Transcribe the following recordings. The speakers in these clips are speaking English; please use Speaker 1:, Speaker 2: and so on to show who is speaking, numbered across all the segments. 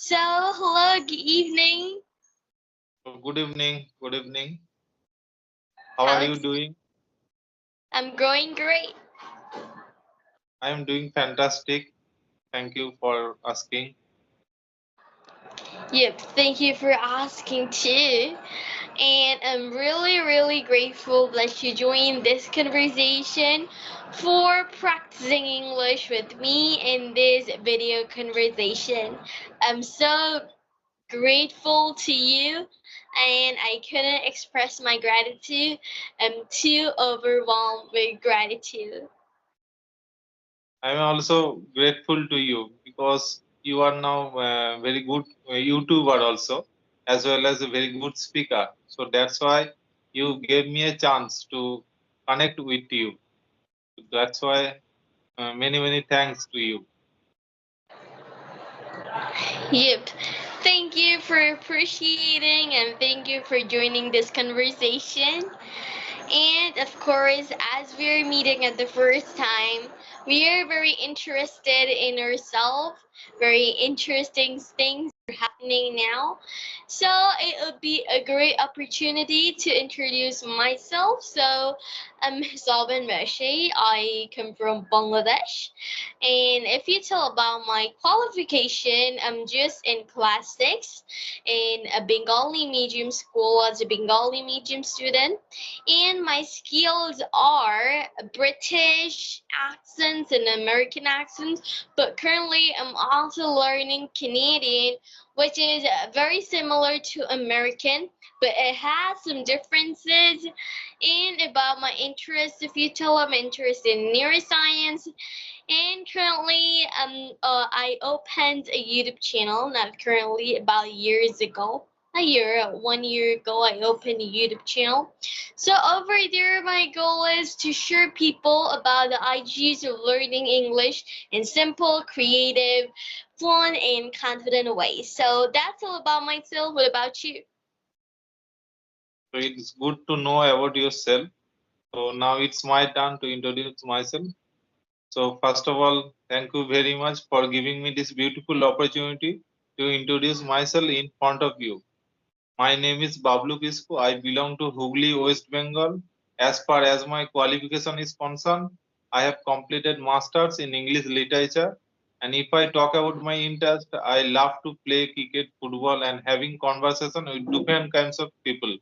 Speaker 1: So, hello, good evening.
Speaker 2: Good evening. Good evening. How are you
Speaker 1: How's
Speaker 2: doing?
Speaker 1: I'm going great.
Speaker 2: I am doing fantastic. Thank you for asking.
Speaker 1: Yep, thank you for asking too. And I'm really grateful that you joined this conversation for practicing English with me in this video conversation. I'm so grateful to you, and I couldn't express my gratitude. I'm too overwhelmed with gratitude.
Speaker 2: I am also grateful to you because you are now very good YouTuber also, as well as a very good speaker. So that's why you gave me a chance to connect with you. That's why many thanks to you.
Speaker 1: Yep. Thank you for appreciating and thank you for joining this conversation. And of course, as we're meeting at the first time, we are very interested in ourselves, very interesting things are happening now. So it would be a great opportunity to introduce myself. So I'm Salvan Meshi. I come from Bangladesh. And if you tell about my qualification, I'm just in class 6 in a Bengali medium school as a Bengali medium student, and my skills are British accents and American accents, but currently I'm also learning Canadian, which is very similar to American, but it has some differences. And about my interests, if you tell I'm interested in neuroscience, and currently I opened a YouTube channel, not currently, about years ago. 1 year ago, I opened a YouTube channel. So over there, my goal is to share people about the IGs of learning English in simple, creative, fun, and confident ways. So that's all about myself. What about you?
Speaker 2: So it's good to know about yourself. So now it's my turn to introduce myself. So first of all, thank you very much for giving me this beautiful opportunity to introduce myself in front of you. My name is Bablu Kisku. I belong to Hooghly, West Bengal. As far as my qualification is concerned, I have completed masters in English literature. And if I talk about my interest, I love to play cricket, football, and having conversation with different kinds of people.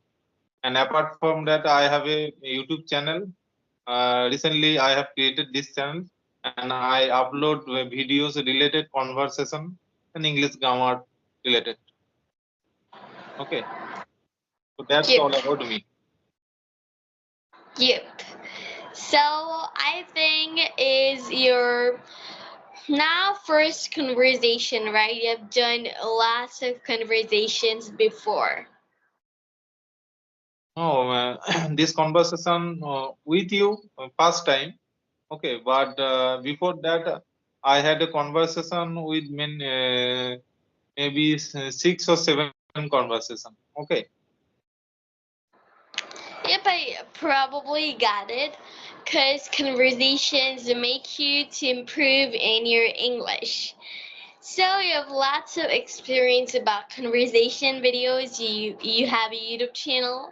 Speaker 2: And apart from that, I have a YouTube channel. Recently, I have created this channel and I upload videos related conversation and English grammar related. Okay, so that's
Speaker 1: Yep.
Speaker 2: all about me.
Speaker 1: Yep. So I think is your now first conversation, right? You've done lots of conversations before.
Speaker 2: Oh, this conversation with you first time. Okay, but before that, I had a conversation with maybe 6 or 7 conversation. Okay.
Speaker 1: Yep, I probably got it. Because conversations make you to improve in your English. So you have lots of experience about conversation videos. You have a YouTube channel,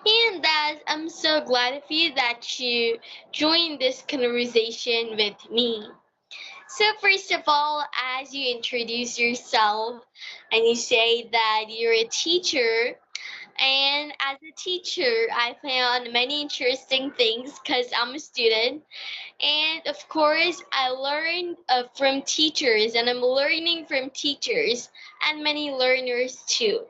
Speaker 1: and that I'm so glad of you that you joined this conversation with me. So first of all, as you introduce yourself and you say that you're a teacher, and as a teacher, I found many interesting things because I'm a student. And of course, I learned from teachers, and I'm learning from teachers and many learners too.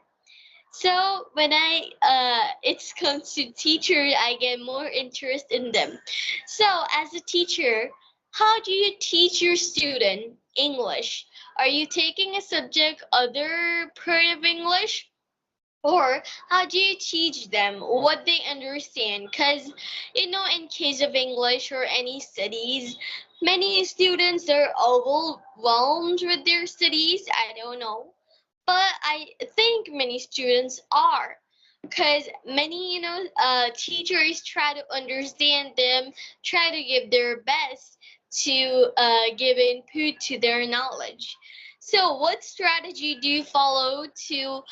Speaker 1: So when it comes to teachers, I get more interest in them. So as a teacher, how do you teach your student English? Are you taking a subject other part of English? Or how do you teach them what they understand? Because, in case of English or any studies, many students are overwhelmed with their studies. I don't know. But I think many students are. Because many, teachers try to understand them, try to give their best to give input to their knowledge. So, what strategy do you follow to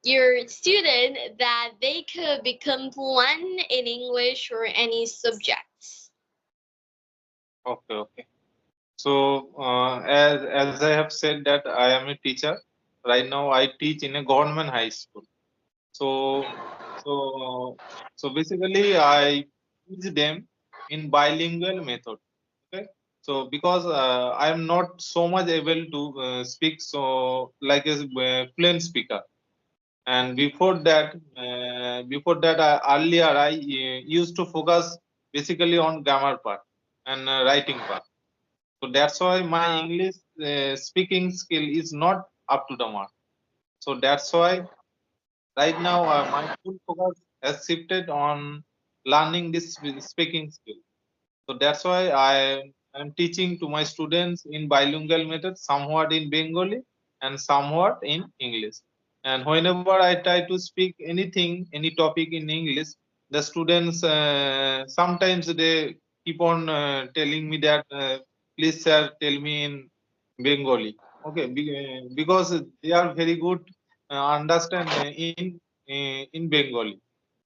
Speaker 1: your student that they could become fluent in English or any subjects?
Speaker 2: Okay, okay. So, as I have said that I am a teacher. Right now, I teach in a government high school. So, so, so basically, I teach them in bilingual method. Okay. So, because I am not so much able to speak so like a fluent speaker, and before that, earlier I used to focus basically on grammar part and writing part. So that's why my English speaking skill is not up to the mark. So that's why right now my full focus has shifted on learning this speaking skill. So that's why am teaching to my students in bilingual method, somewhat in Bengali and somewhat in English. And whenever I try to speak anything, any topic in English, the students sometimes they keep on telling me that, please sir, tell me in Bengali. Okay, because they are very good understand in Bengali.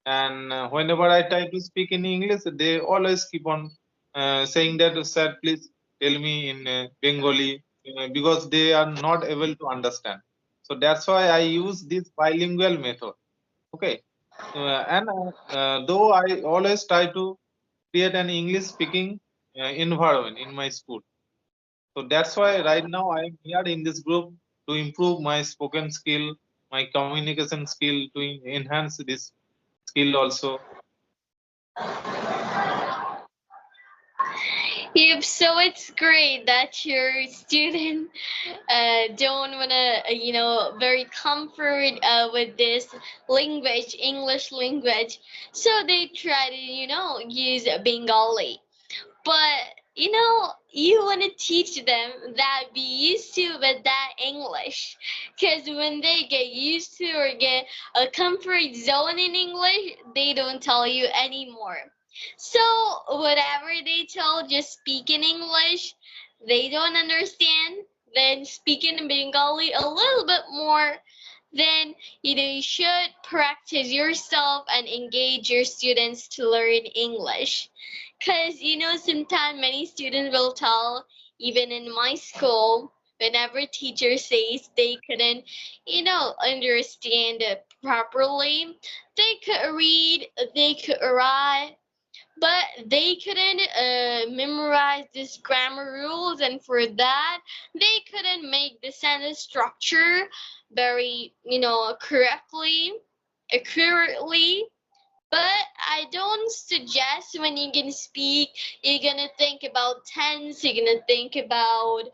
Speaker 2: And whenever I try to speak in English, they always keep on saying that, sir, please tell me in Bengali, because they are not able to understand. So that's why I use this bilingual method. Okay. And though I always try to create an English speaking environment in my school. So that's why right now I am here in this group to improve my spoken skill, my communication skill, to enhance this skill also.
Speaker 1: Yep, so it's great that your student don't wanna, very comfort with this language, English language. So they try to, use Bengali. But you want to teach them that be used to with that English, because when they get used to or get a comfort zone in English, they don't tell you anymore. So whatever they tell, just speak in English. They don't understand, then speak in Bengali a little bit more. Then you should practice yourself and engage your students to learn English. Because, sometimes many students will tell, even in my school, whenever teacher says they couldn't, understand it properly, they could read, they could write, but they couldn't memorize these grammar rules, and for that, they couldn't make the sentence structure very, correctly, accurately. But I don't suggest when you're gonna speak, you're gonna think about tense, you're gonna think about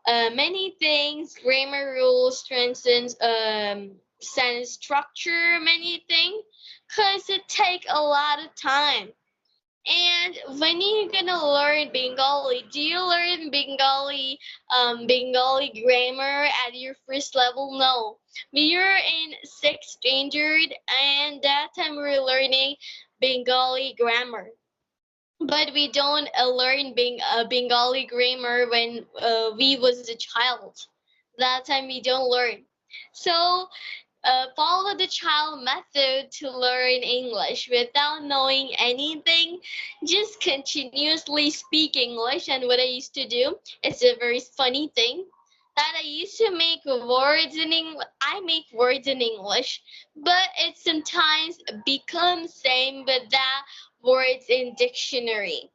Speaker 1: many things, grammar rules, transitions, sentence structure, many things, because it take a lot of time. And when you're gonna learn Bengali, do you learn Bengali grammar at your first level? No. We are in sixth standard, and that time we're learning Bengali grammar. But we don't learn Bengali grammar when we was a child. That time we don't learn. So follow the child method to learn English without knowing anything. Just continuously speak English. And what I used to do is a very funny thing that I used to make words in English. I make words in English, but it sometimes becomes same with the words in dictionary.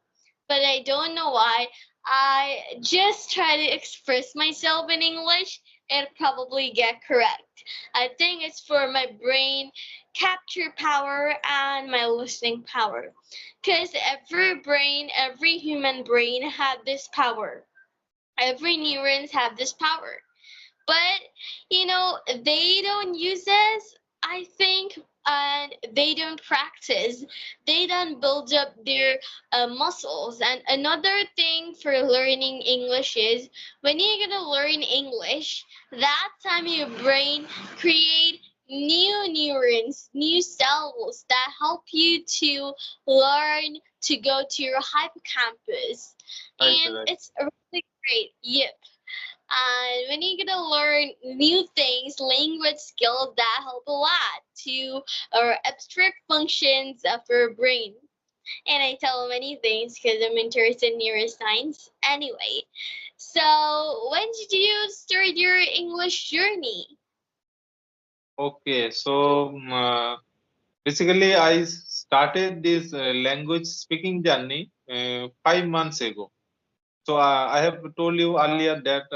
Speaker 1: But I don't know why. I just try to express myself in English and probably get correct. I think it's for my brain capture power and my listening power. Because every human brain have this power. Every neurons have this power. But they don't use this, I think, and they don't practice. They don't build up their muscles. And another thing for learning English is when you're gonna learn English, that time your brain create new neurons, new cells that help you to learn, to go to your hippocampus.
Speaker 2: Right,
Speaker 1: And
Speaker 2: right.
Speaker 1: it's really great. Yep. And when you're gonna learn new things, language skills that help a lot to our abstract functions of our brain. And I tell many things because I'm interested in neuroscience. Anyway, so when did you start your English journey?
Speaker 2: Okay, so basically, I started this language speaking journey 5 months ago. So I have told you earlier that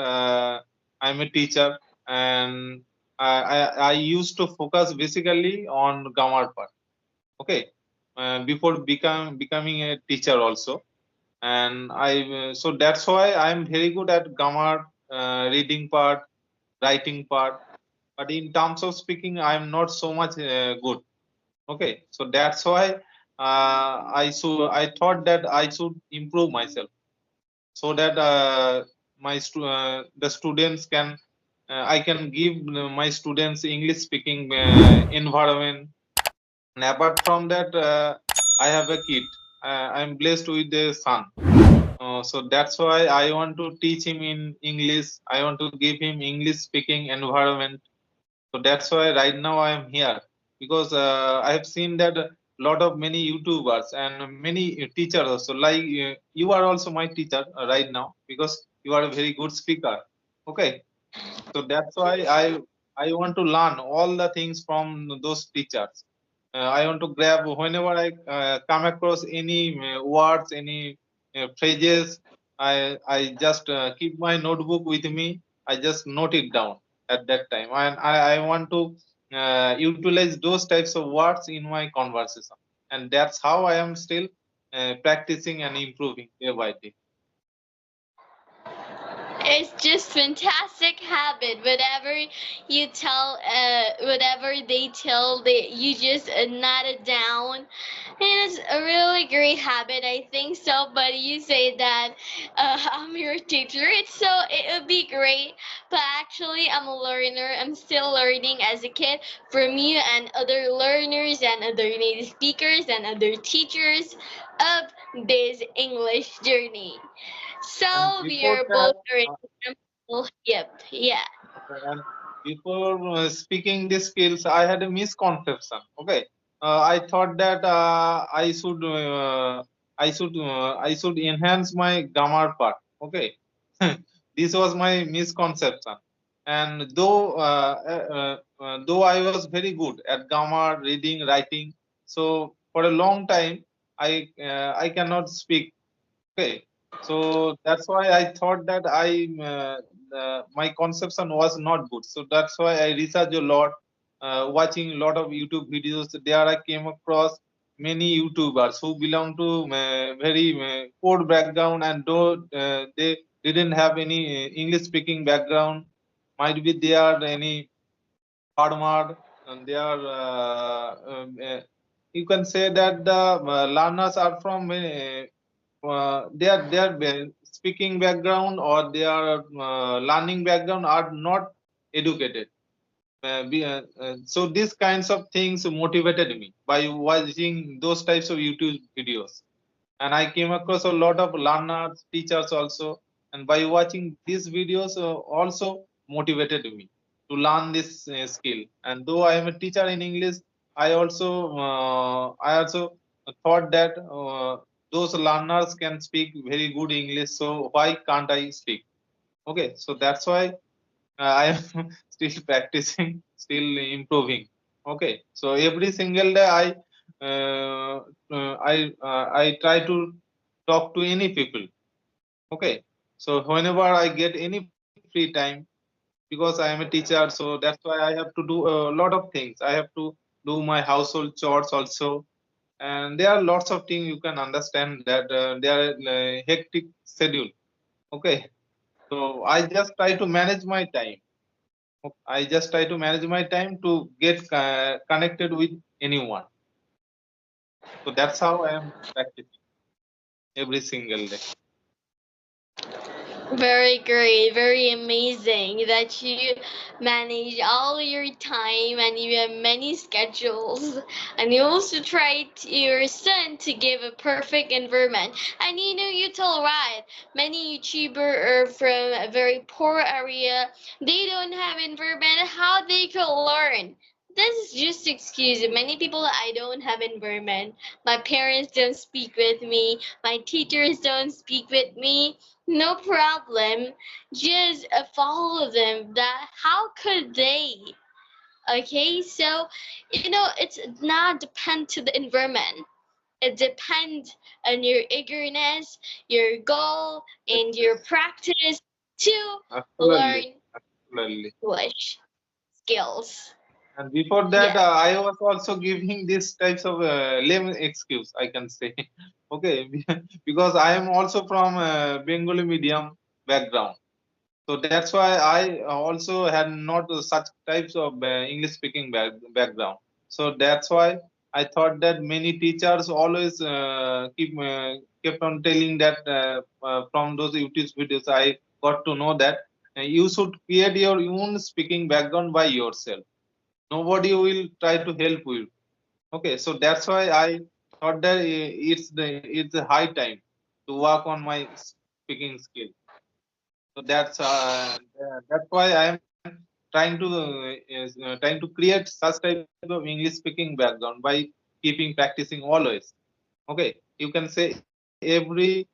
Speaker 2: I'm a teacher, and I used to focus basically on grammar part. Okay, before becoming a teacher also, and so that's why I'm very good at grammar, reading part, writing part. But in terms of speaking, I'm not so much good. Okay, so that's why I thought that I should improve myself so that the students can I can give my students English speaking environment. And apart from that, I have a kid. I'm blessed with a son. So that's why I want to teach him in English. I want to give him English speaking environment. So that's why right now I am here, because I have seen that a lot of many YouTubers and many teachers also, like you are also my teacher right now, because you are a very good speaker. Okay, so that's why I want to learn all the things from those teachers. I want to grab whenever I come across any words, any phrases. I just keep my notebook with me. I just note it down at that time, and I want to utilize those types of words in my conversation, and that's how I am still practicing and improving day by day.
Speaker 1: It's just fantastic habit. Whatever they tell, you just note it down, and it's a really great habit. I think so. But you say that I'm your teacher, it would be great. But actually, I'm a learner. I'm still learning as a kid from you and other learners and other native speakers and other teachers of this English journey.
Speaker 2: And
Speaker 1: So we
Speaker 2: before
Speaker 1: are
Speaker 2: that,
Speaker 1: both are example. Yep. Yeah.
Speaker 2: okay, and before speaking these skills, I had a misconception. Okay, I thought that I should enhance my grammar part. Okay, this was my misconception. And though I was very good at grammar, reading, writing, so for a long time I cannot speak. Okay, so that's why I thought that my conception was not good. So that's why I researched a lot, watching a lot of YouTube videos. There I came across many YouTubers who belong to very poor background, and though they didn't have any English speaking background, might be they are any farmer, and they are you can say that the learners are from their speaking background or their learning background are not educated. So these kinds of things motivated me by watching those types of YouTube videos, and I came across a lot of learners, teachers also, and by watching these videos also motivated me to learn this skill. And though I am a teacher in English, I also thought that those learners can speak very good English, so why can't I speak? Okay, so that's why I am still practicing, still improving. Okay, so every single day I try to talk to any people. Okay, so whenever I get any free time, because I am a teacher, so that's why I have to do a lot of things. I have to do my household chores also, and there are lots of things. You can understand that there are hectic schedule. Okay, so I just try to manage my time. I just try to manage my time to get connected with anyone. So that's how I am practicing every single day.
Speaker 1: Very great, very amazing that you manage all your time and you have many schedules. And you also try your son to give a perfect environment. And you know, you told right, many YouTuber are from a very poor area. They don't have environment. How they could learn? This is just excuse. Many people I don't have environment. My parents don't speak with me. My teachers don't speak with me. No problem. Just follow them. That how could they? Okay, so you know it's not depend to the environment. It depends on your eagerness, your goal,
Speaker 2: Yes,
Speaker 1: and your
Speaker 2: yes.
Speaker 1: practice to
Speaker 2: Absolutely.
Speaker 1: learn
Speaker 2: Absolutely.
Speaker 1: English skills.
Speaker 2: And before that,
Speaker 1: Yes.
Speaker 2: I was also giving these types of lame excuse, I can say. Okay, because I am also from Bengali medium background. So that's why I also had not such types of English speaking background. So that's why I thought that many teachers always kept on telling that from those YouTube videos I got to know that you should create your own speaking background by yourself. Nobody will try to help you. Okay, so that's why I thought that it's a high time to work on my speaking skill. So that's why I am trying to create such type of English speaking background by keeping practicing always. Okay, you can say every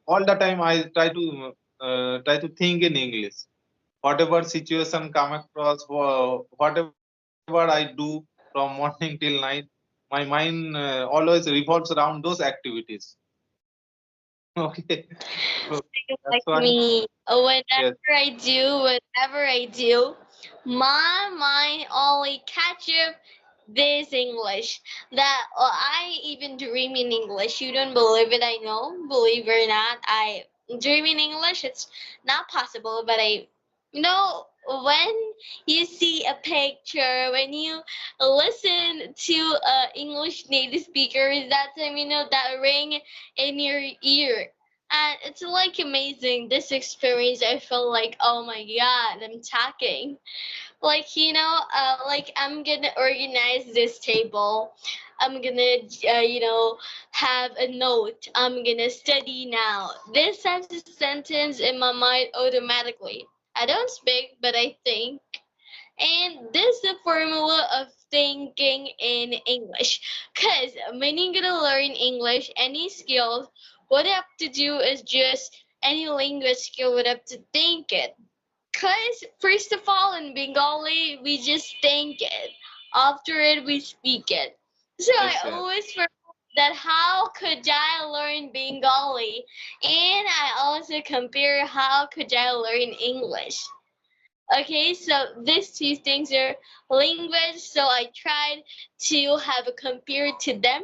Speaker 2: all the time I try to think in English. Whatever situation come across, whatever I do from morning till night, my mind always revolves around those activities. Okay, so that's
Speaker 1: Like
Speaker 2: why.
Speaker 1: me,
Speaker 2: Yes,
Speaker 1: whatever I do, my mind only catch up this English. That I even dream in English. You don't believe it, I know. Believe it or not, I dream in English. It's not possible, but I know when you see a picture, when you listen to English native speakers, that time you know that ring in your ear, and it's like amazing this experience. I feel like, oh my god, I'm talking like like I'm gonna organize this table. I'm gonna have a note. I'm gonna study now. This has a sentence in my mind automatically. I don't speak, but I think. And this is the formula of thinking in English. Because when you're gonna learn English, any skills, what you have to do is just any language skill would have to think it. Because first of all, in Bengali, we just think it. After it, we speak it. So I
Speaker 2: yes, yes.
Speaker 1: always forget that how could I learn Bengali, and I also compare how could I learn English. Okay, so these two things are language, so I tried to have a compare to them.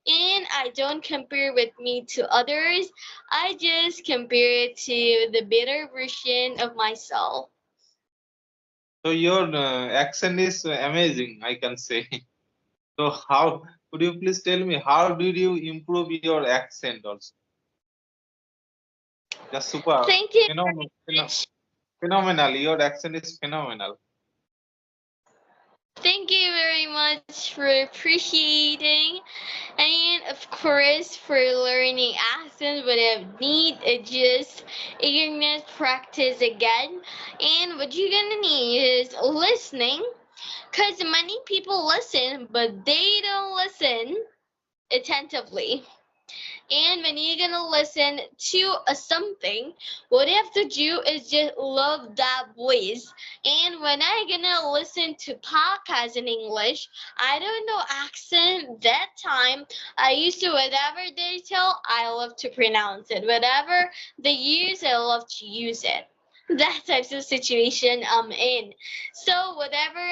Speaker 1: And I don't compare with me to others. I just compare it to the better version of myself.
Speaker 2: So your accent is amazing, I can say. So how could you please tell me how did you improve your accent also? Just super,
Speaker 1: Thank you
Speaker 2: phenomenal,
Speaker 1: very much.
Speaker 2: phenomenal. Your accent is phenomenal.
Speaker 1: Thank you very much for appreciating, and of course for learning accent. What I need is just eagerness, practice again, and what you're gonna need is listening. Cause many people listen, but they don't listen attentively. And when you're gonna listen to something, what you have to do is just love that voice. And when I gonna listen to podcasts in English, I don't know accent that time. I used to whatever they tell, I love to pronounce it. Whatever they use, I love to use it. That types of situation I'm in. So whatever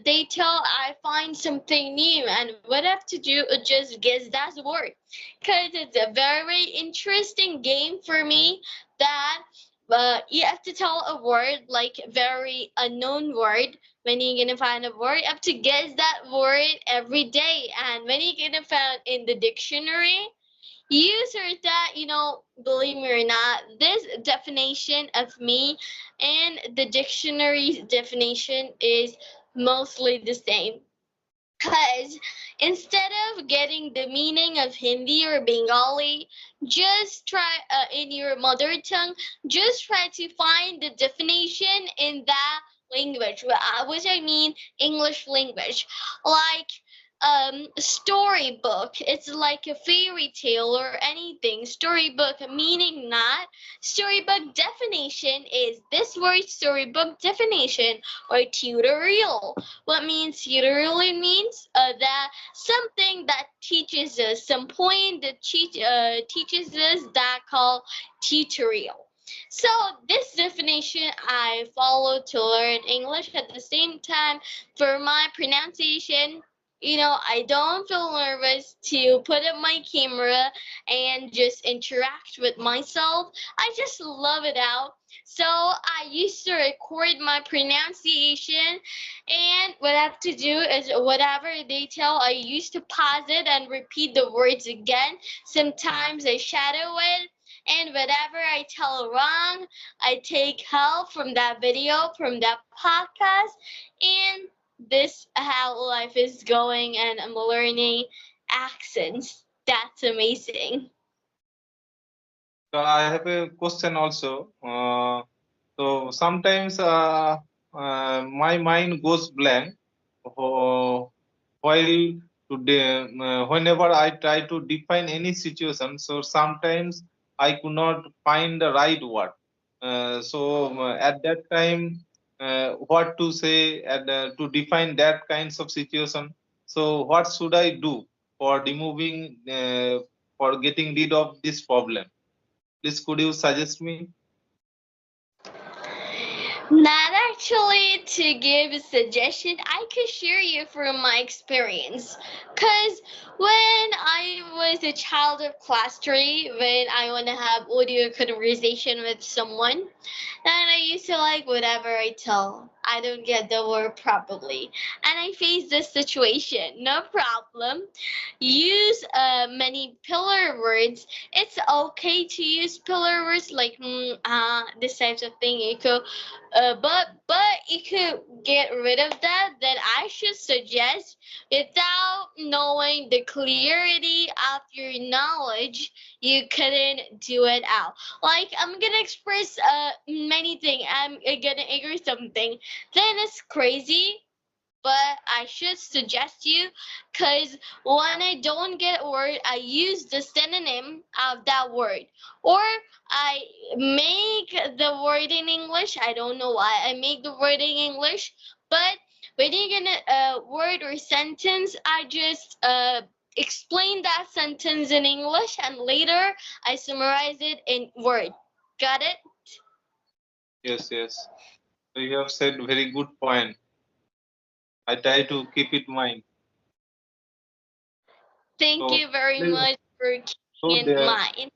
Speaker 1: they tell, I find something new, and what I have to do is just guess that word, because it's a very interesting game for me that you have to tell a word like very unknown word. When you're gonna find a word, you have to guess that word every day, and when you're gonna find in the dictionary, You heard that, believe me or not, this definition of me and the dictionary's definition is mostly the same. Because instead of getting the meaning of Hindi or Bengali, just try in your mother tongue, just try to find the definition in that language, which I mean English language. Like storybook, it's like a fairy tale or anything. Storybook meaning not. Storybook definition is this word storybook definition or tutorial. What means tutorial means that something that teaches us some point that teaches us that called tutorial. So this definition I follow to learn English at the same time for my pronunciation. I don't feel nervous to put up my camera and just interact with myself. I just love it out. So I used to record my pronunciation, and what I have to do is whatever they tell, I used to pause it and repeat the words again. Sometimes I shadow it. And whatever I tell wrong, I take help from that video, from that podcast, and this how life is going, and I'm learning accents. That's amazing.
Speaker 2: So I have a question also. So sometimes my mind goes blank while whenever I try to define any situation. So sometimes I could not find the right word. At that time, what to say and to define that kinds of situation. So what should I do for removing for getting rid of this problem? Please, could you suggest me?
Speaker 1: Not actually to give a suggestion, I could share you from my experience. Because when I was a child of class 3, when I want to have audio conversation with someone, and I used to like whatever I tell. I don't get the word properly. And I face this situation. No problem. Use many pillar words. It's okay to use pillar words like this types of thing. But you could get rid of that. Then I should suggest, without knowing the clarity of your knowledge, you couldn't do it out. Like I'm gonna express many things. I'm gonna agree something. Then it's crazy, but I should suggest you, because when I don't get a word, I use the synonym of that word, or I make the word in English. I don't know why I make the word in English, but when you get a word or sentence, I just explain that sentence in English, and later I summarize it in word. Got it?
Speaker 2: Yes, yes. So you have said very good point. I try to keep it in mind.
Speaker 1: Thank
Speaker 2: So
Speaker 1: you very
Speaker 2: please,
Speaker 1: much for
Speaker 2: so
Speaker 1: keeping in
Speaker 2: there,
Speaker 1: mind.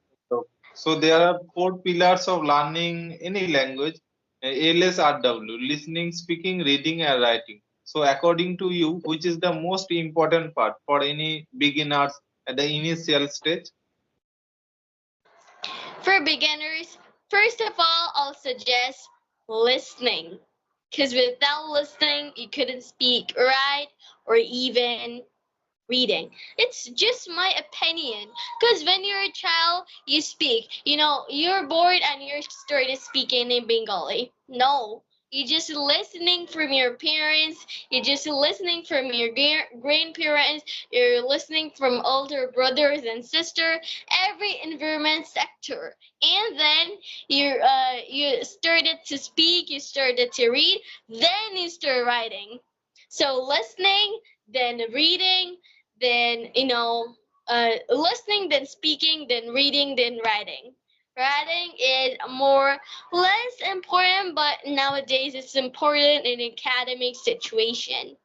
Speaker 2: so there are four pillars of learning any language: LSRW, listening, speaking, reading, and writing. So according to you, which is the most important part for any beginners at the initial stage?
Speaker 1: For beginners, first of all, I'll suggest listening. Because without listening, you couldn't speak right or even reading. It's just my opinion. Because when you're a child, you speak. You're bored and you're started speaking in Bengali. No. You're just listening from your parents. You're just listening from your grandparents. You're listening from older brothers and sisters. Every environment sector, and then you started to speak. You started to read. Then you start writing. So listening, then reading, then listening, then speaking, then reading, then writing. Writing is more less important, but nowadays it's important in academic situation.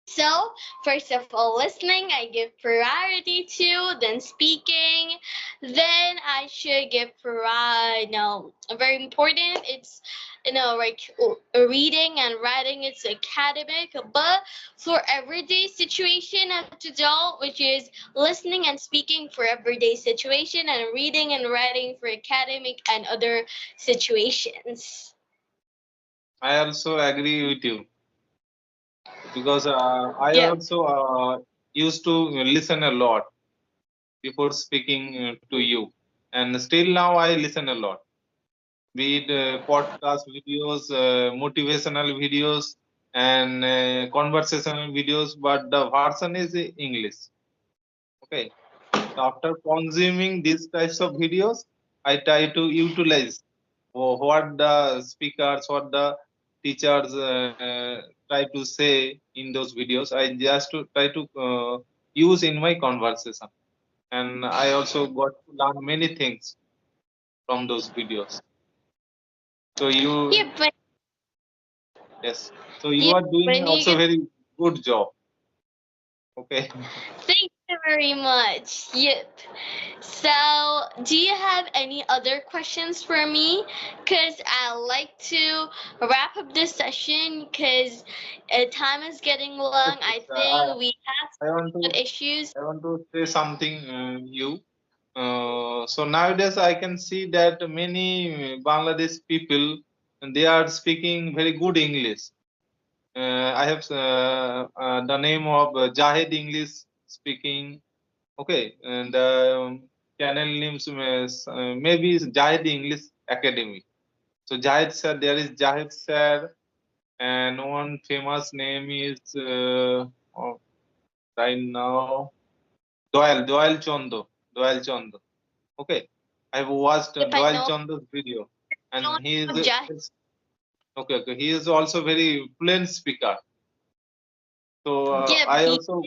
Speaker 1: So, first of all, listening, I give priority to, then speaking, then I should give priority. No, very important. It's, like reading and writing, it's academic, but for everyday situation at adult, which is listening and speaking for everyday situation, and reading and writing for academic and other situations.
Speaker 2: I also agree with you because I
Speaker 1: Yep.
Speaker 2: also used to listen a lot before speaking to you, and still now I listen a lot, be it podcast videos, motivational videos, and conversational videos, but the version is English. Okay, so after consuming these types of videos, I try to utilize what the speakers, what the teachers try to say in those videos. I just to try to use in my conversation, and I also got to learn many things from those videos. So
Speaker 1: Yep.
Speaker 2: yes, so you
Speaker 1: Yep.
Speaker 2: are doing
Speaker 1: When you
Speaker 2: also
Speaker 1: get
Speaker 2: very good job. Okay.
Speaker 1: Thank you very much. Yep. So, do you have any other questions for me? Because I like to wrap up this session because time is getting
Speaker 2: Yes,
Speaker 1: long.
Speaker 2: yes,
Speaker 1: I think we have
Speaker 2: I want to
Speaker 1: some issues.
Speaker 2: I want to say something you. So nowadays I can see that many Bangladesh people, they are speaking very good English. I have the name of Jahid English speaking. Okay, and channel names maybe is Jahid English Academy. So Jahid sir, there is Jahid sir, and one famous name is oh, right now Doyle Chondo. Doyle Chondo. Okay, I've watched
Speaker 1: Yep, I
Speaker 2: Doyle
Speaker 1: know.
Speaker 2: Chondo's video,
Speaker 1: Don't
Speaker 2: and he is
Speaker 1: apologize.
Speaker 2: okay. Okay, he is also very fluent speaker. So
Speaker 1: Yep,
Speaker 2: I also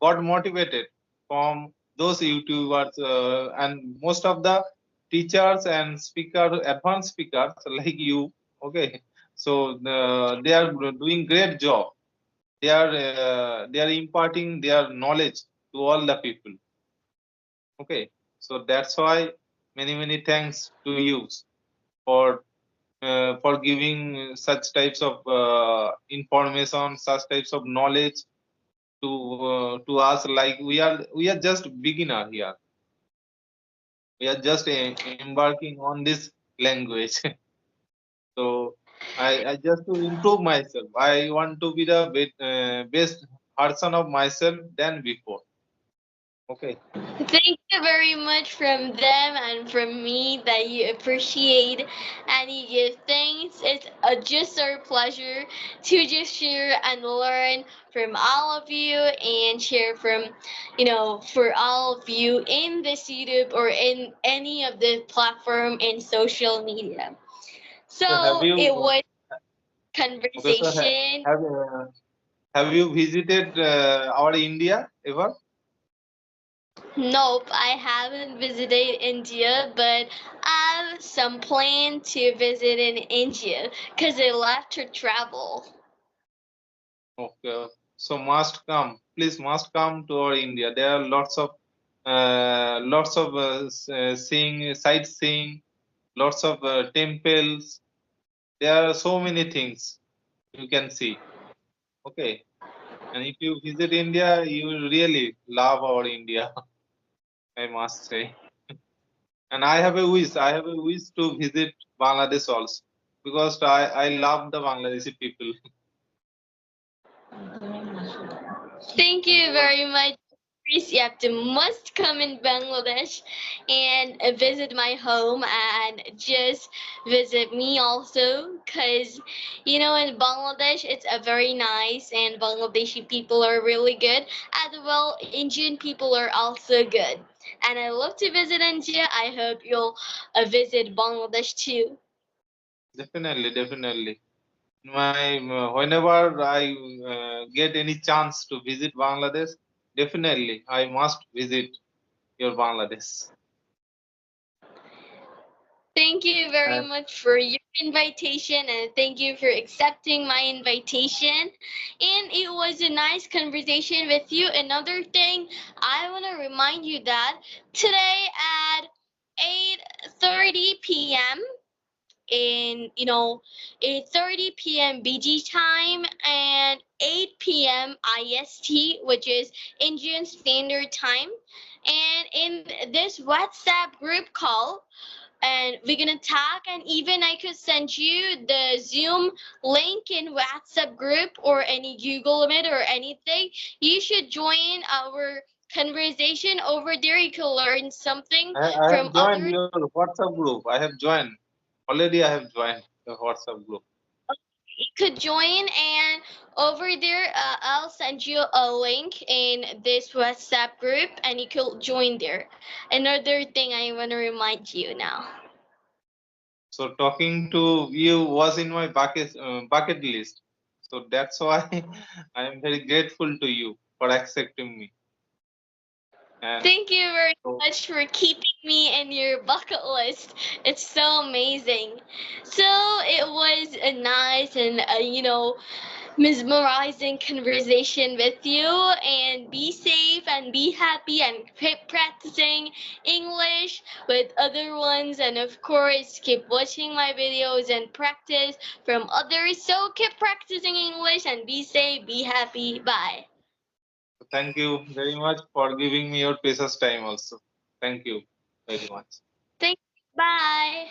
Speaker 2: got motivated from those YouTubers, and most of the teachers and speaker, advanced speakers like you. Okay, so they are doing great job. They are imparting their knowledge to all the people. Okay, so that's why many thanks to you for giving such types of information, such types of knowledge to us. Like we are just beginner here. We are just embarking on this language. So I just to improve myself. I want to be the best version of myself than before. Okay.
Speaker 1: Thank you very much from them and from me that you appreciate and you give thanks. It's just our pleasure to just share and learn from all of you and share from, for all of you in this YouTube or in any of the platform in social media.
Speaker 2: So have
Speaker 1: So
Speaker 2: you
Speaker 1: it was
Speaker 2: okay? So
Speaker 1: conversation.
Speaker 2: have you visited our India ever?
Speaker 1: Nope, I haven't visited India, but I have some plan to visit in India because I love to travel.
Speaker 2: Okay. So must come. Please must come to our India. There are lots of seeing sightseeing, lots of temples. There are so many things you can see. Okay. And if you visit India, you will really love our India, I must say. And I have a wish. I have a wish to visit Bangladesh also because I love the Bangladeshi people.
Speaker 1: Thank
Speaker 2: And
Speaker 1: you very much. Chris. You have to must come in Bangladesh and visit my home and just visit me also because in Bangladesh it's a very nice and Bangladeshi people are really good as well. Indian people are also good and I love to visit India. I hope you'll visit Bangladesh too.
Speaker 2: definitely. Whenever I get any chance to visit Bangladesh, definitely I must visit your Bangladesh.
Speaker 1: Thank you very
Speaker 2: And
Speaker 1: much for your invitation and thank you for accepting my invitation. And it was a nice conversation with you. Another thing, I want to remind you that today at 8:30 p.m. in 8:30 p.m. BG time and 8 p.m. IST, which is Indian Standard Time. And in this WhatsApp group call, and we're gonna talk, and even I could send you the Zoom link in WhatsApp group or any Google Meet or anything. You should join our conversation over there. You can learn something
Speaker 2: I
Speaker 1: from
Speaker 2: have joined
Speaker 1: others.
Speaker 2: your WhatsApp group. I have joined. Already I have joined the WhatsApp group.
Speaker 1: You could join, and over there I'll send you a link in this WhatsApp group and you could join there. Another thing I want to remind you now.
Speaker 2: So talking to you was in my bucket list. So that's why I am very grateful to you for accepting me. And
Speaker 1: Thank you very
Speaker 2: so
Speaker 1: much for keeping me in your bucket list. It's so amazing. So it was a nice and mesmerizing conversation with you. And be safe and be happy and keep practicing English with other ones. And of course, keep watching my videos and practice from others. So keep practicing English and be safe, be happy. Bye.
Speaker 2: thank you very much for giving me your precious time also. Thank you very much.
Speaker 1: Thank you. Bye.